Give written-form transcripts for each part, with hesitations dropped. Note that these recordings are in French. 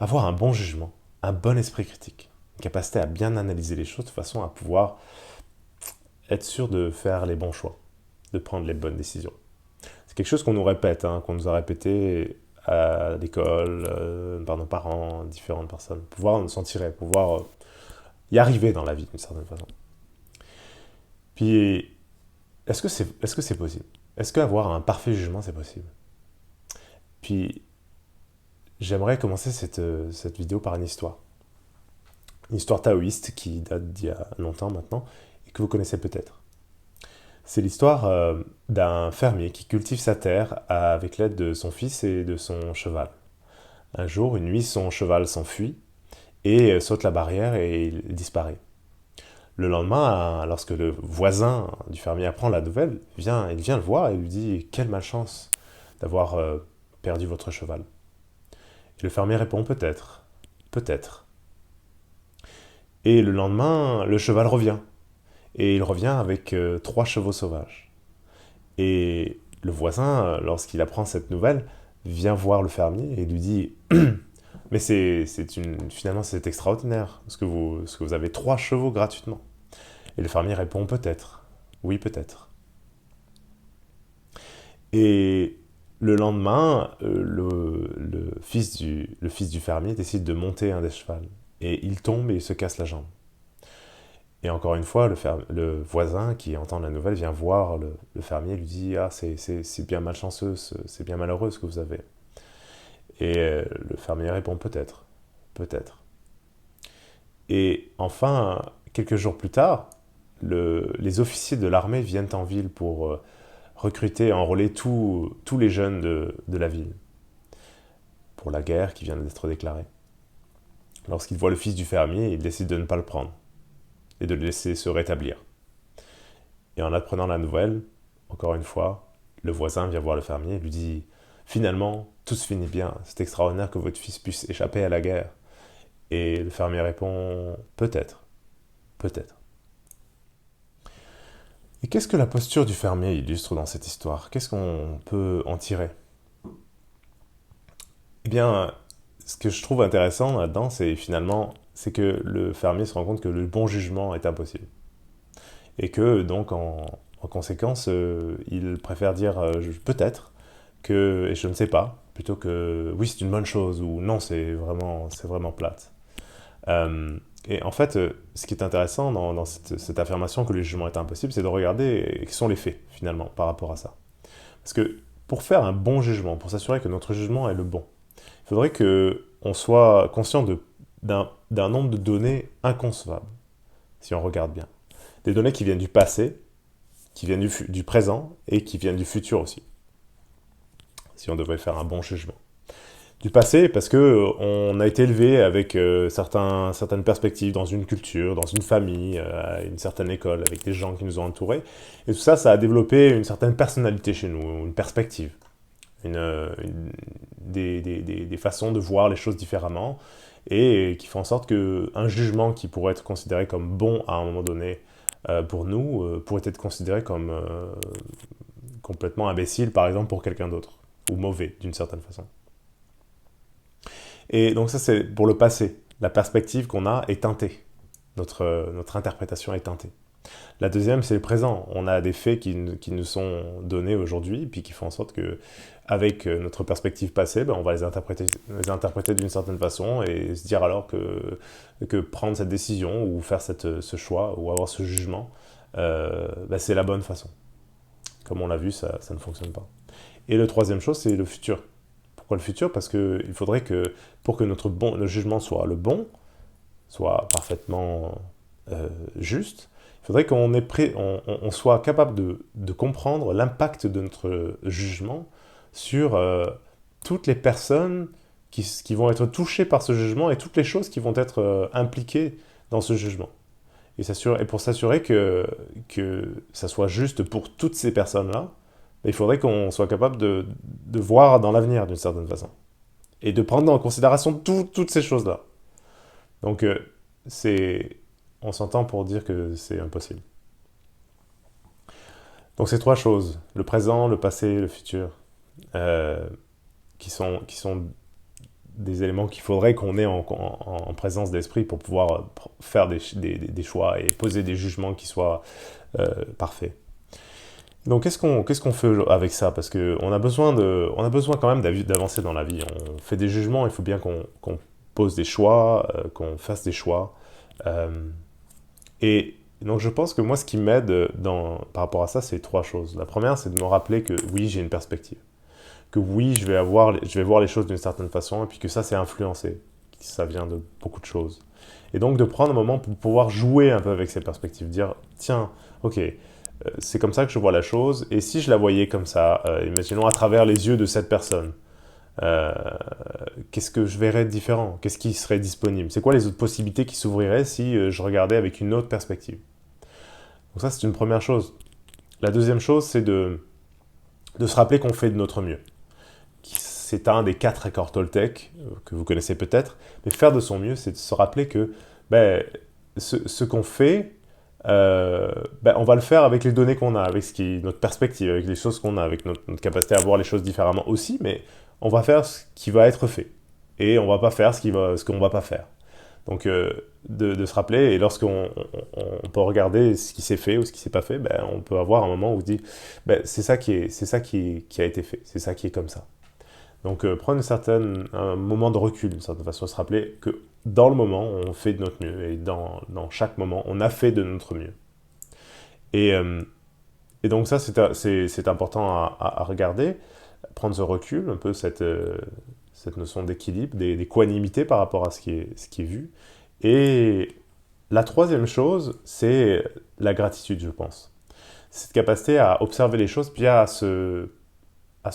Avoir un bon jugement, un bon esprit critique, une capacité à bien analyser les choses de façon à pouvoir être sûr de faire les bons choix, de prendre les bonnes décisions. C'est quelque chose qu'on nous répète, hein, qu'on nous a répété à l'école, par nos parents, différentes personnes. Pouvoir s'en tirer, pouvoir y arriver dans la vie d'une certaine façon. Puis, est-ce que c'est possible? Est-ce qu'avoir un parfait jugement, c'est possible? Puis, j'aimerais commencer cette vidéo par une histoire. Une histoire taoïste qui date d'il y a longtemps maintenant et que vous connaissez peut-être. C'est l'histoire d'un fermier qui cultive sa terre avec l'aide de son fils et de son cheval. Un jour, une nuit, son cheval s'enfuit et saute la barrière et il disparaît. Le lendemain, lorsque le voisin du fermier apprend la nouvelle, il vient le voir et lui dit: quelle malchance d'avoir perdu votre cheval. Et le fermier répond: peut-être, peut-être. Et le lendemain, le cheval revient. Et il revient avec 3 chevaux sauvages. Et le voisin, lorsqu'il apprend cette nouvelle, vient voir le fermier et lui dit: mais finalement c'est extraordinaire, parce que vous avez 3 chevaux gratuitement. Et le fermier répond: peut-être, oui peut-être. Et le lendemain, le fils du fermier décide de monter un des chevaux. Et il tombe et il se casse la jambe. Et encore une fois, le voisin qui entend la nouvelle vient voir le fermier et lui dit: ah, c'est bien malchanceux, c'est bien malheureux ce que vous avez. Et le fermier répond: peut-être, peut-être. Et enfin, quelques jours plus tard, les officiers de l'armée viennent en ville pour recruter et enrôler tous les jeunes de la ville pour la guerre qui vient d'être déclarée. Lorsqu'ils voient le fils du fermier, ils décident de ne pas le prendre et de le laisser se rétablir. Et en apprenant la nouvelle, encore une fois, le voisin vient voir le fermier et lui dit: finalement, tout se finit bien, c'est extraordinaire que votre fils puisse échapper à la guerre. Et le fermier répond: peut-être, peut-être. Et qu'est-ce que la posture du fermier illustre dans cette histoire? Qu'est-ce qu'on peut en tirer? Eh bien, ce que je trouve intéressant là-dedans, c'est que le fermier se rend compte que le bon jugement est impossible. Et que donc, en conséquence, il préfère dire peut-être que et je ne sais pas, plutôt que oui, c'est une bonne chose, ou non, c'est vraiment plate. Et en fait, ce qui est intéressant dans cette affirmation que le jugement est impossible, c'est de regarder quels sont les faits, finalement, par rapport à ça. Parce que pour faire un bon jugement, pour s'assurer que notre jugement est le bon, il faudrait qu'on soit conscient d'un nombre de données inconcevables, si on regarde bien. Des données qui viennent du passé, qui viennent du présent et qui viennent du futur aussi, si on devait faire un bon jugement. Du passé, parce que on a été élevé avec certaines perspectives dans une culture, dans une famille, à une certaine école, avec des gens qui nous ont entourés. Et tout ça, ça a développé une certaine personnalité chez nous, une perspective, des façons de voir les choses différemment, et qui font en sorte qu'un jugement qui pourrait être considéré comme bon à un moment donné pour nous, pourrait être considéré comme complètement imbécile, par exemple, pour quelqu'un d'autre, ou mauvais, d'une certaine façon. Et donc ça, c'est pour le passé. La perspective qu'on a est teintée. Notre interprétation est teintée. La deuxième, c'est le présent. On a des faits qui nous sont donnés aujourd'hui, puis qui font en sorte que, avec notre perspective passée, ben, on va les interpréter d'une certaine façon et se dire alors que prendre cette décision ou faire ce choix ou avoir ce jugement, ben, c'est la bonne façon. Comme on l'a vu, ça ne fonctionne pas. Et le troisième chose, c'est le futur. Pourquoi le futur? Parce qu'il faudrait que, pour que le jugement soit le bon, soit parfaitement juste, il faudrait on soit capable de comprendre l'impact de notre jugement sur toutes les personnes qui vont être touchées par ce jugement et toutes les choses qui vont être impliquées dans ce jugement. Et pour s'assurer que ça soit juste pour toutes ces personnes-là, il faudrait qu'on soit capable de voir dans l'avenir d'une certaine façon. Et de prendre en considération toutes ces choses-là. Donc, c'est, on s'entend pour dire que c'est impossible. Donc, ces 3 choses, le présent, le passé, le futur, euh, qui sont des éléments qu'il faudrait qu'on ait en présence d'esprit pour pouvoir faire des choix et poser des jugements qui soient parfaits. Donc qu'est-ce qu'on fait avec ça? Parce qu'on a on a besoin quand même d'avancer dans la vie. On fait des jugements, il faut bien qu'on pose des choix, qu'on fasse des choix. Euh, et donc je pense que moi, ce qui m'aide par rapport à ça, c'est trois choses. La première, c'est de me rappeler que oui, j'ai une perspective. Que oui, je vais voir les choses d'une certaine façon, et puis que ça, c'est influencé. Ça vient de beaucoup de choses. Et donc de prendre un moment pour pouvoir jouer un peu avec ces perspectives. Dire, tiens, ok, c'est comme ça que je vois la chose, et si je la voyais comme ça, imaginons à travers les yeux de cette personne, euh, qu'est-ce que je verrais de différent? Qu'est-ce qui serait disponible? C'est quoi les autres possibilités qui s'ouvriraient si je regardais avec une autre perspective? Donc ça, c'est une première chose. La deuxième chose, c'est de se rappeler qu'on fait de notre mieux. C'est un des 4 accords Toltec que vous connaissez peut-être, mais faire de son mieux, c'est de se rappeler que ben, ce qu'on fait, on va le faire avec les données qu'on a, avec notre perspective, avec les choses qu'on a, avec notre capacité à voir les choses différemment aussi, mais on va faire ce qui va être fait. Et on va pas faire ce qu'on va pas faire. Donc de se rappeler, et lorsqu'on peut regarder ce qui s'est fait ou ce qui s'est pas fait, on peut avoir un moment où on se dit, c'est ça qui a été fait, c'est ça qui est comme ça. Donc prendre un moment de recul, d'une certaine façon, se rappeler que dans le moment, on fait de notre mieux, et dans chaque moment, on a fait de notre mieux. Et, euh, et donc ça, c'est important à regarder, prendre ce recul, un peu cette notion d'équilibre, d'équanimité par rapport à ce qui est vu. Et la troisième chose, c'est la gratitude, je pense. Cette capacité à observer les choses, puis à se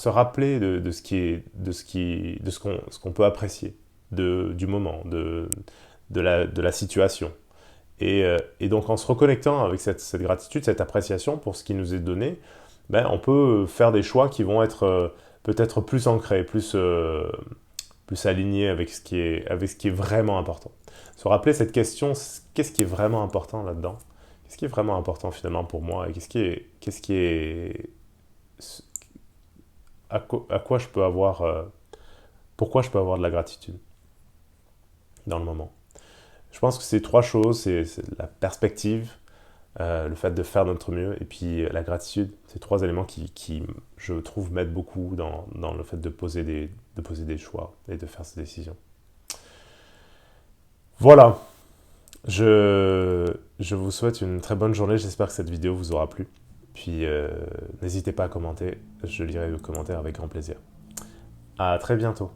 rappeler de ce qu'on peut apprécier, du moment, de la situation. Et donc en se reconnectant avec cette gratitude, cette appréciation pour ce qui nous est donné, on peut faire des choix qui vont être peut-être plus ancrés, plus alignés avec avec ce qui est vraiment important. Se rappeler cette question, qu'est-ce qui est vraiment important là-dedans? Qu'est-ce qui est vraiment important finalement pour moi? Et qu'est-ce qui est à quoi je peux avoir, pourquoi je peux avoir de la gratitude dans le moment. Je pense que ces trois choses, c'est la perspective, le fait de faire notre mieux, et puis la gratitude, ces trois éléments qui je trouve, m'aident beaucoup dans le fait de poser des choix et de faire ces décisions. Voilà, je vous souhaite une très bonne journée, j'espère que cette vidéo vous aura plu. Puis n'hésitez pas à commenter, je lirai vos commentaires avec grand plaisir. À très bientôt.